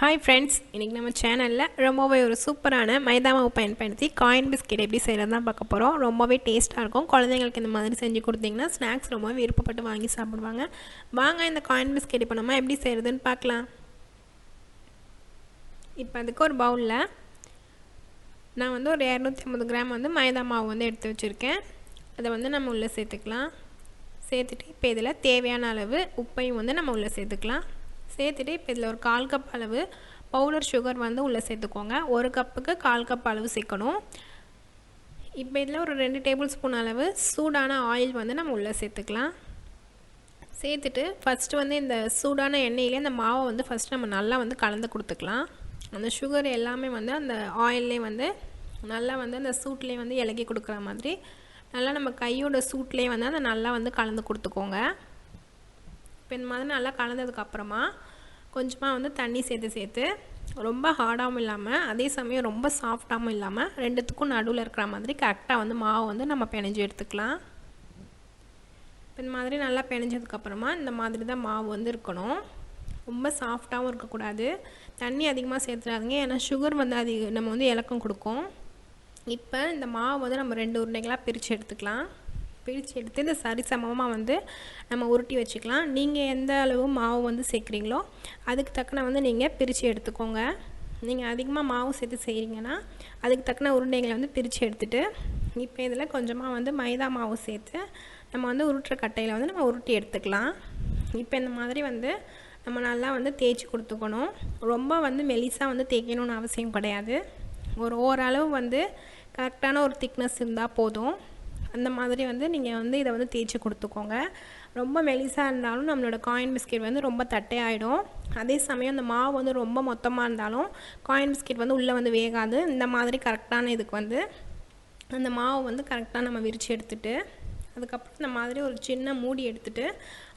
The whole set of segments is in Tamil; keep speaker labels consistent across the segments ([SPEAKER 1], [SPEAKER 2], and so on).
[SPEAKER 1] Hi friends, இன்னைக்கு நம்ம சேனல்ல ரொம்பவே ஒரு சூப்பரான மைதா மாவு பயன்படுத்தி காயின் பிஸ்கட் எப்படி செய்யறதுன்னு பார்க்க போறோம். ரொம்பவே டேஸ்டா இருக்கும். குழந்தைகளுக்கு இந்த மாதிரி செஞ்சு கொடுத்தீங்கன்னா ஸ்நாக்ஸ் ரொம்பவே விருப்பப்பட்டு வாங்கி சாப்பிடுவாங்க. வாங்க இந்த காயின் பிஸ்கட் இப்போ நம்ம எப்படி செய்யறதுன்னு பார்க்கலாம். இப்போ அதுக்கு ஒரு பவுல்ல நான் வந்து ஒரு 250 கிராம் வந்து மைதா மாவு வந்து எடுத்து வச்சிருக்கேன். அதை வந்து நம்ம உள்ள சேர்த்துக்கலாம். சேர்த்துட்டு இப்போ இதில் தேவையான அளவு உப்பையும் வந்து நம்ம உள்ள சேர்த்துக்கலாம். சேர்த்துட்டு இப்போ இதில் ஒரு 1/4 கப் அளவு பவுடர் சுகர் வந்து உள்ளே சேர்த்துக்கோங்க. 1 கப்புக்கு 1/4 கப் அளவு சேர்க்கணும். இப்போ இதில் ஒரு 2 டேபிள் ஸ்பூன் அளவு சூடான ஆயில் வந்து நம்ம உள்ளே சேர்த்துக்கலாம். சேர்த்துட்டு ஃபஸ்ட்டு வந்து இந்த சூடான எண்ணெயிலே அந்த மாவை வந்து ஃபஸ்ட்டு நம்ம நல்லா வந்து கலந்து கொடுத்துக்கலாம். அந்த சுகர் எல்லாமே வந்து அந்த ஆயிலே வந்து நல்லா வந்து அந்த சூட்லேயே வந்து இலக்கி கொடுக்குற மாதிரி நல்லா நம்ம கையோட சூட்லேயே வந்து அதை நல்லா வந்து கலந்து கொடுத்துக்கோங்க. இப்போ இந்த மாதிரி நல்லா கலந்ததுக்கப்புறமா கொஞ்சமாக வந்து தண்ணி சேர்த்து ரொம்ப ஹார்டாகவும் இல்லாமல் அதே சமயம் ரொம்ப சாஃப்டாகவும் இல்லாமல் ரெண்டுத்துக்கும் நடுவில் இருக்கிற மாதிரி கரெக்டாக வந்து மாவு வந்து நம்ம பிணைஞ்சு எடுத்துக்கலாம். இப்போ இந்த மாதிரி நல்லா பிணைஞ்சதுக்கப்புறமா இந்த மாதிரி தான் மாவு வந்து இருக்கணும். ரொம்ப சாஃப்டாகவும் இருக்கக்கூடாது, தண்ணி அதிகமாக சேர்த்துடாதீங்க, ஏன்னா சுகர் வந்து நம்ம வந்து இலக்கம் கொடுக்கும். இப்போ இந்த மாவு வந்து நம்ம 2 உருண்டைகளாக பிரித்து எடுத்துக்கலாம். பிரித்து எடுத்து இந்த சரிசமமாக வந்து நம்ம உருட்டி வச்சுக்கலாம். நீங்கள் எந்த அளவு மாவு வந்து சேர்க்குறீங்களோ அதுக்கு தக்கன வந்து நீங்கள் பிரித்து எடுத்துக்கோங்க. நீங்கள் அதிகமாக மாவு சேர்த்து செய்கிறீங்கன்னா அதுக்கு தக்கன உருண்டைகளை வந்து பிரித்து எடுத்துகிட்டு இப்போ இதில் கொஞ்சமாக வந்து மைதா மாவு சேர்த்து நம்ம வந்து உருட்டுற கட்டையில் வந்து நம்ம உருட்டி எடுத்துக்கலாம். இப்போ இந்த மாதிரி வந்து நம்ம நல்லா வந்து தேய்ச்சி கொடுத்துக்கணும். ரொம்ப வந்து மெலிசாக வந்து தேய்க்கணும்னு அவசியம் கிடையாது. ஓரளவு வந்து கரெக்டான ஒரு திக்னஸ் இருந்தால் போதும். அந்த மாதிரி வந்து நீங்கள் வந்து இதை வந்து தேய்ச்சி கொடுத்துக்கோங்க. ரொம்ப மெலிசாக இருந்தாலும் நம்மளோட காயின் பிஸ்கெட் வந்து ரொம்ப தட்டையாயிடும். அதே சமயம் அந்த மாவு வந்து ரொம்ப மொத்தமாக இருந்தாலும் காயின் பிஸ்கெட் வந்து உள்ளே வந்து வேகாது. இந்த மாதிரி கரெக்டான இதுக்கு வந்து அந்த மாவு வந்து கரெக்டாக நம்ம விரித்து எடுத்துகிட்டு அதுக்கப்புறம் இந்த மாதிரி ஒரு சின்ன மூடி எடுத்துகிட்டு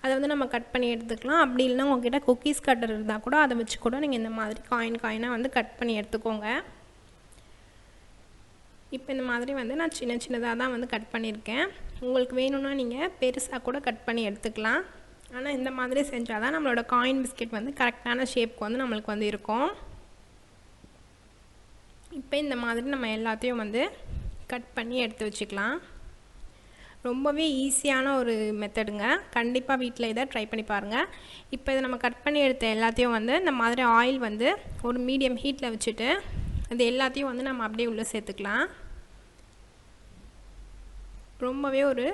[SPEAKER 1] அதை வந்து நம்ம கட் பண்ணி எடுத்துக்கலாம். அப்படி இல்லைன்னா உங்கள்கிட்ட குக்கீஸ் கட்டர் இருந்தால் கூட அதை வச்சு கூட நீங்கள் இந்த மாதிரி காயினாக வந்து கட் பண்ணி எடுத்துக்கோங்க. இப்போ இந்த மாதிரி வந்து நான் சின்னதாக தான் வந்து கட் பண்ணியிருக்கேன். உங்களுக்கு வேணும்னா நீங்கள் பெருசாக கூட கட் பண்ணி எடுத்துக்கலாம். ஆனால் இந்த மாதிரி செஞ்சால் தான் நம்மளோட காயின் பிஸ்கெட் வந்து கரெக்டான ஷேப்க்கு வந்து நம்மளுக்கு வந்து இருக்கும். இப்போ இந்த மாதிரி நம்ம எல்லாத்தையும் வந்து கட் பண்ணி எடுத்து வச்சுக்கலாம். ரொம்பவே ஈஸியான ஒரு மெத்தடுங்க. கண்டிப்பாக வீட்டில் இதை ட்ரை பண்ணி பாருங்கள். இப்போ இதை நம்ம கட் பண்ணி எடுத்த எல்லாத்தையும் வந்து இந்த மாதிரி ஆயில் வந்து ஒரு மீடியம் ஹீட்டில் வச்சுட்டு அது எல்லாத்தையும் வந்து நம்ம அப்படியே உள்ளே சேர்த்துக்கலாம். ரொம்பவே ஒரு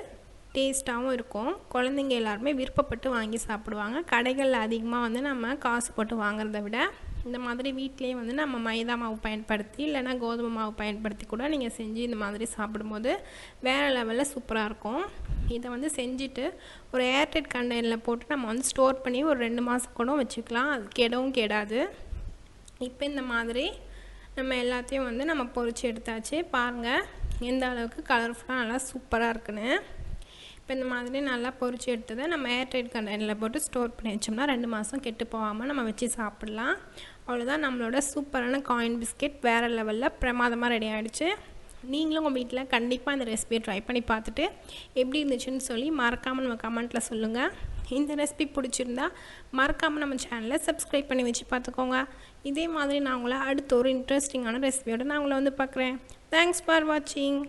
[SPEAKER 1] டேஸ்ட்டாகவும் இருக்கும். குழந்தைங்க எல்லாருமே விருப்பப்பட்டு வாங்கி சாப்பிடுவாங்க. கடைகளில் அதிகமாக வந்து நம்ம காசு போட்டு வாங்குறத விட இந்த மாதிரி வீட்டிலேயே வந்து நம்ம மைதா மாவு பயன்படுத்தி இல்லைனா கோதுமை மாவு பயன்படுத்தி கூட நீங்கள் செஞ்சு இந்த மாதிரி சாப்பிடும்போது வேறு லெவலில் சூப்பராக இருக்கும். இதை வந்து செஞ்சுட்டு ஒரு ஏர்டைட் கண்டெய்னரில் போட்டு நம்ம வந்து ஸ்டோர் பண்ணி ஒரு 2 மாதம் கூட வச்சுக்கலாம். அது கெடவும் கெடாது. இப்போ இந்த மாதிரி நம்ம எல்லாத்தையும் வந்து நம்ம பொரிச்சு எடுத்தாச்சு. பாருங்கள் எந்த அளவுக்கு கலர்ஃபுல்லாக நல்லா சூப்பராக இருக்குன்னு. இப்போ இந்த மாதிரி நல்லா பொரிச்சு எடுத்ததை நம்ம ஏர்டைட் கண்டெய்னரில் போட்டு ஸ்டோர் பண்ணி வச்சோம்னா 2 மாதம் கெட்டு போகாமல் நம்ம வச்சு சாப்பிட்லாம். அவ்வளோதான், நம்மளோட சூப்பரான காயின் பிஸ்கெட் வேறு லெவலில் பிரமாதமாக ரெடி ஆகிடுச்சு. நீங்களும் உங்கள் வீட்டில் கண்டிப்பாக இந்த ரெசிபியை ட்ரை பண்ணி பார்த்துட்டு எப்படி இருந்துச்சுன்னு சொல்லி மறக்காமல் நம்ம கமெண்ட்டில் சொல்லுங்கள். இந்த ரெசிபி பிடிச்சிருந்தா மறக்காமல் நம்ம சேனலை சப்ஸ்கிரைப் பண்ணி வச்சு பார்த்துக்கோங்க. இதே மாதிரி நான் உங்களை அடுத்த ஒரு இன்ட்ரெஸ்டிங்கான ரெசிபியோடு நான் உங்களை வந்து பார்க்குறேன். தேங்க்ஸ் ஃபார் வாட்சிங்.